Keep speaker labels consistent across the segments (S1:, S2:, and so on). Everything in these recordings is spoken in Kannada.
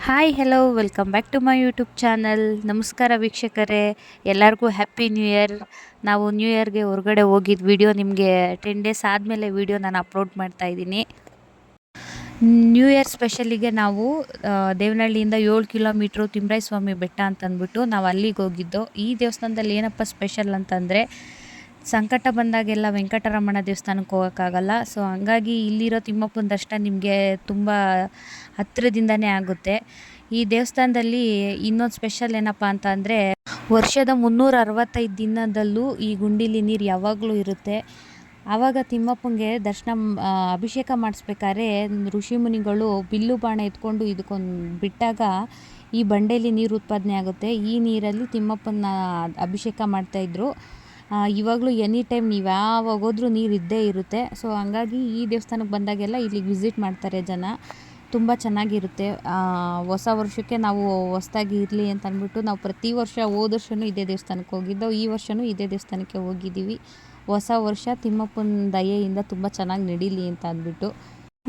S1: Hi hello welcome back to my YouTube channel. ನಮಸ್ಕಾರ ವೀಕ್ಷಕರೇ, ಎಲ್ಲರಿಗೂ ಹ್ಯಾಪಿ ನ್ಯೂ ಇಯರ್. ನಾವು ನ್ಯೂ ಇಯರ್ಗೆ ಹೊರಗಡೆ ಹೋಗಿದ್ದು ವಿಡಿಯೋ ನಿಮಗೆ 10 ಡೇಸ್ ಆದಮೇಲೆ ವಿಡಿಯೋ ನಾನು ಅಪ್ಲೋಡ್ ಮಾಡ್ತಾಯಿದ್ದೀನಿ. ನ್ಯೂ ಇಯರ್ ಸ್ಪೆಷಲಿಗೆ ನಾವು ದೇವನಹಳ್ಳಿಯಿಂದ 7 ಕಿಲೋಮೀಟ್ರು ತಿಮ್ಮರಾಯ ಸ್ವಾಮಿ ಬೆಟ್ಟ ಅಂತಂದ್ಬಿಟ್ಟು ನಾವು ಅಲ್ಲಿಗೆ ಹೋಗಿದ್ದು. ಈ ದೇವಸ್ಥಾನದಲ್ಲಿ ಏನಪ್ಪ ಸ್ಪೆಷಲ್ ಅಂತಂದರೆ, ಸಂಕಟ ಬಂದಾಗೆಲ್ಲ ವೆಂಕಟರಮಣ ದೇವಸ್ಥಾನಕ್ಕೆ ಹೋಗೋಕ್ಕಾಗಲ್ಲ. ಸೊ ಹಂಗಾಗಿ ಇಲ್ಲಿರೋ ತಿಮ್ಮಪ್ಪನ ದರ್ಶನ ನಿಮಗೆ ತುಂಬ ಹತ್ತಿರದಿಂದನೇ ಆಗುತ್ತೆ. ಈ ದೇವಸ್ಥಾನದಲ್ಲಿ ಇನ್ನೊಂದು ಸ್ಪೆಷಲ್ ಏನಪ್ಪ ಅಂತ ಅಂದರೆ, ವರ್ಷದ 365 ದಿನದಲ್ಲೂ ಈ ಗುಂಡಿಲಿ ನೀರು ಯಾವಾಗಲೂ ಇರುತ್ತೆ. ಆವಾಗ ತಿಮ್ಮಪ್ಪಂಗೆ ಅಭಿಷೇಕ ಮಾಡಿಸ್ಬೇಕಾದ್ರೆ ಋಷಿಮುನಿಗಳು ಬಿಲ್ಲು ಬಾಣ ಎತ್ಕೊಂಡು ಇದಕ್ಕೊಂದು ಬಿಟ್ಟಾಗ ಈ ಬಂಡೆಯಲ್ಲಿ ನೀರು ಉತ್ಪಾದನೆ ಆಗುತ್ತೆ. ಈ ನೀರಲ್ಲಿ ತಿಮ್ಮಪ್ಪನ ಅಭಿಷೇಕ ಮಾಡ್ತಾಯಿದ್ರು. ಇವಾಗಲೂ ಎನಿ ಟೈಮ್ ನೀವು ಯಾವಾಗ ಹೋದ್ರೂ ನೀರು ಇದ್ದೇ ಇರುತ್ತೆ. ಸೊ ಹಂಗಾಗಿ ಈ ದೇವಸ್ಥಾನಕ್ಕೆ ಬಂದಾಗೆಲ್ಲ ಇಲ್ಲಿಗೆ ವಿಸಿಟ್ ಮಾಡ್ತಾರೆ ಜನ. ತುಂಬ ಚೆನ್ನಾಗಿರುತ್ತೆ. ಹೊಸ ವರ್ಷಕ್ಕೆ ನಾವು ಹೊಸ್ದಾಗಿ ಇರಲಿ ಅಂತ ಅಂದ್ಬಿಟ್ಟು ನಾವು ಪ್ರತಿ ವರ್ಷ ಹೋದ ವರ್ಷವೂ ಇದೇ ದೇವಸ್ಥಾನಕ್ಕೆ ಹೋಗಿದ್ದೆವು. ಈ ವರ್ಷವೂ ಇದೇ ದೇವಸ್ಥಾನಕ್ಕೆ ಹೋಗಿದ್ದೀವಿ. ಹೊಸ ವರ್ಷ ತಿಮ್ಮಪ್ಪನ ದಯೆಯಿಂದ ತುಂಬ ಚೆನ್ನಾಗಿ ನಡೀಲಿ ಅಂತ ಅಂದ್ಬಿಟ್ಟು.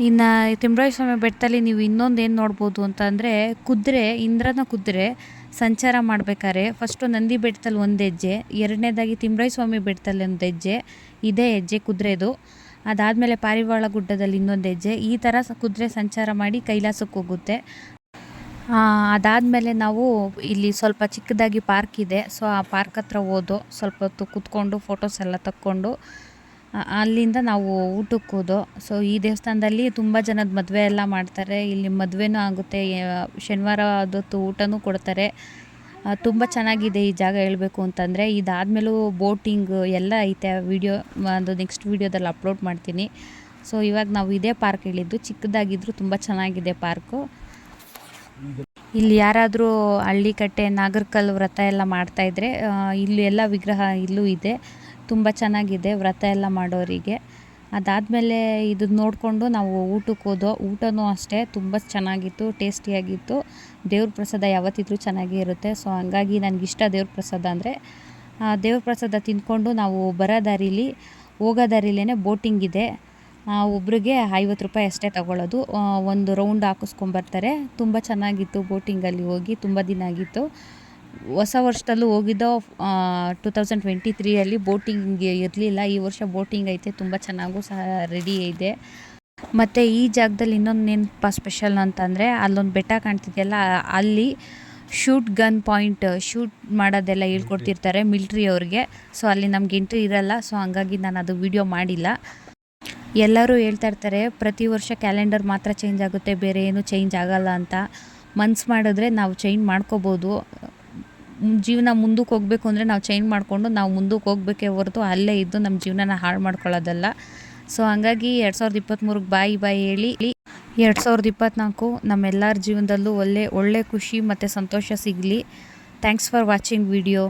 S1: ಇನ್ನು ತಿಮ್ಮರಾಯ ಸ್ವಾಮಿ ಬೆಟ್ಟದಲ್ಲಿ ನೀವು ಇನ್ನೊಂದು ಏನು ನೋಡ್ಬೋದು ಅಂತ ಅಂದರೆ, ಇಂದ್ರನ ಕುದುರೆ ಸಂಚಾರ ಮಾಡಬೇಕಾದ್ರೆ ಫಸ್ಟು ನಂದಿ ಬೆಟ್ಟದಲ್ಲಿ ಒಂದು ಹೆಜ್ಜೆ, ಎರಡನೇದಾಗಿ ತಿಮ್ಮರಾಯ ಸ್ವಾಮಿ ಬೆಟ್ಟದಲ್ಲಿ ಒಂದು ಹೆಜ್ಜೆ, ಇದೇ ಹೆಜ್ಜೆ ಕುದುರೆದು. ಅದಾದಮೇಲೆ ಪಾರಿವಾಳ ಗುಡ್ಡದಲ್ಲಿ ಇನ್ನೊಂದು ಹೆಜ್ಜೆ. ಈ ಥರ ಕುದುರೆ ಸಂಚಾರ ಮಾಡಿ ಕೈಲಾಸಕ್ಕೆ ಹೋಗುತ್ತೆ. ಅದಾದಮೇಲೆ ನಾವು ಇಲ್ಲಿ ಸ್ವಲ್ಪ ಚಿಕ್ಕದಾಗಿ ಪಾರ್ಕ್ ಇದೆ. ಸೊ ಆ ಪಾರ್ಕ್ ಹತ್ರ ಸ್ವಲ್ಪ ಹೊತ್ತು ಕೂತ್ಕೊಂಡು ಫೋಟೋಸ್ ಎಲ್ಲ ತಕ್ಕೊಂಡು ಅಲ್ಲಿಂದ ನಾವು ಊಟಕ್ಕೆ ಹೋದೋ. ಸೊ ಈ ದೇವಸ್ಥಾನದಲ್ಲಿ ತುಂಬ ಜನದ ಮದುವೆ ಎಲ್ಲ ಮಾಡ್ತಾರೆ. ಇಲ್ಲಿ ಮದುವೆನೂ ಆಗುತ್ತೆ, ಶನಿವಾರ ಆದೊತ್ತು ಊಟನೂ ಕೊಡ್ತಾರೆ. ತುಂಬ ಚೆನ್ನಾಗಿದೆ ಈ ಜಾಗ ಹೇಳಬೇಕು ಅಂತಂದರೆ. ಇದಾದಮೇಲೂ ಬೋಟಿಂಗ್ ಎಲ್ಲ ಐತೆ. ಒಂದು ನೆಕ್ಸ್ಟ್ ವೀಡಿಯೋದಲ್ಲಿ ಅಪ್ಲೋಡ್ ಮಾಡ್ತೀನಿ. ಸೊ ಇವಾಗ ನಾವು ಇದೇ ಪಾರ್ಕ್ ಹೇಳಿದ್ದು, ಚಿಕ್ಕದಾಗಿದ್ದರೂ ತುಂಬ ಚೆನ್ನಾಗಿದೆ ಪಾರ್ಕು. ಇಲ್ಲಿ ಯಾರಾದರೂ ಹಳ್ಳಿಕಟ್ಟೆ ನಾಗರಕಲ್ಲು ವ್ರತ ಎಲ್ಲ ಮಾಡ್ತಾಯಿದ್ರೆ ಇಲ್ಲಿ ಎಲ್ಲ ವಿಗ್ರಹ ಇಲ್ಲೂ ಇದೆ. ತುಂಬ ಚೆನ್ನಾಗಿದೆ ವ್ರತ ಎಲ್ಲ ಮಾಡೋರಿಗೆ. ಅದಾದಮೇಲೆ ಇದನ್ನು ನೋಡಿಕೊಂಡು ನಾವು ಊಟಕ್ಕೆ ಹೋದೋ. ಊಟನೂ ಅಷ್ಟೇ ತುಂಬ ಚೆನ್ನಾಗಿತ್ತು, ಟೇಸ್ಟಿಯಾಗಿತ್ತು. ದೇವ್ರ ಪ್ರಸಾದ ಯಾವತ್ತಿದ್ರೂ ಚೆನ್ನಾಗೇ ಇರುತ್ತೆ. ಸೊ ಹಂಗಾಗಿ ನನಗಿಷ್ಟ ದೇವ್ರ ಪ್ರಸಾದ ಅಂದರೆ. ದೇವ್ರ ಪ್ರಸಾದ ತಿಂದ್ಕೊಂಡು ನಾವು ಹೋಗೋ ದಾರಿಲೇ ಬೋಟಿಂಗ್ ಇದೆ. ಒಬ್ರಿಗೆ 50 ರೂಪಾಯಿ ಅಷ್ಟೇ ತಗೊಳ್ಳೋದು. ಒಂದು ರೌಂಡ್ ಹಾಕಿಸ್ಕೊಂಬರ್ತಾರೆ. ತುಂಬ ಚೆನ್ನಾಗಿತ್ತು ಬೋಟಿಂಗಲ್ಲಿ ಹೋಗಿ, ತುಂಬ ದಿನ ಆಗಿತ್ತು. ಹೊಸ ವರ್ಷದಲ್ಲೂ ಹೋಗಿದ್ದೋ. 2023ಯಲ್ಲಿ ಬೋಟಿಂಗ್ ಇರಲಿಲ್ಲ. ಈ ವರ್ಷ ಬೋಟಿಂಗ್ ಐತೆ, ತುಂಬ ಚೆನ್ನಾಗೂ ಸಹ ರೆಡಿ ಇದೆ. ಮತ್ತು ಈ ಜಾಗದಲ್ಲಿ ಇನ್ನೊಂದು ಏನಪ್ಪ ಸ್ಪೆಷಲ್ ಅಂತಂದರೆ, ಅಲ್ಲೊಂದು ಬೆಟ್ಟ ಕಾಣ್ತಿದೆಯಲ್ಲ, ಅಲ್ಲಿ ಶೂಟ್ ಮಾಡೋದೆಲ್ಲ ಹೇಳ್ಕೊಡ್ತಿರ್ತಾರೆ ಮಿಲ್ಟ್ರಿ ಅವ್ರಿಗೆ. ಸೊ ಅಲ್ಲಿ ನಮ್ಗೆ ಎಂಟ್ರಿ ಇರಲ್ಲ. ಸೊ ಹಂಗಾಗಿ ನಾನು ಅದು ವಿಡಿಯೋ ಮಾಡಿಲ್ಲ. ಎಲ್ಲರೂ ಹೇಳ್ತಾ ಇರ್ತಾರೆ ಪ್ರತಿ ವರ್ಷ ಕ್ಯಾಲೆಂಡರ್ ಮಾತ್ರ ಚೇಂಜ್ ಆಗುತ್ತೆ, ಬೇರೆ ಏನೂ ಚೇಂಜ್ ಆಗಲ್ಲ ಅಂತ. ಮನ್ಸು ಮಾಡಿದ್ರೆ ನಾವು ಚೇಂಜ್ ಮಾಡ್ಕೋಬೋದು. ಜೀವನ ಮುಂದಕ್ಕೆ ಹೋಗಬೇಕು ಅಂದರೆ ನಾವು ಚೇಂಜ್ ಮಾಡಿಕೊಂಡು ನಾವು ಮುಂದಕ್ಕೆ ಹೋಗ್ಬೇಕೇ ಹೊರತು ಅಲ್ಲೇ ಇದ್ದು ನಮ್ಮ ಜೀವನನ ಹಾಳು ಮಾಡ್ಕೊಳ್ಳೋದಲ್ಲ. ಸೊ ಹಂಗಾಗಿ 2023ಗೆ ಬಾಯ್ ಹೇಳಿ 2024 ನಮ್ಮೆಲ್ಲರ ಜೀವನದಲ್ಲೂ ಒಳ್ಳೆ ಖುಷಿ ಮತ್ತು ಸಂತೋಷ ಸಿಗಲಿ. Thanks for watching video.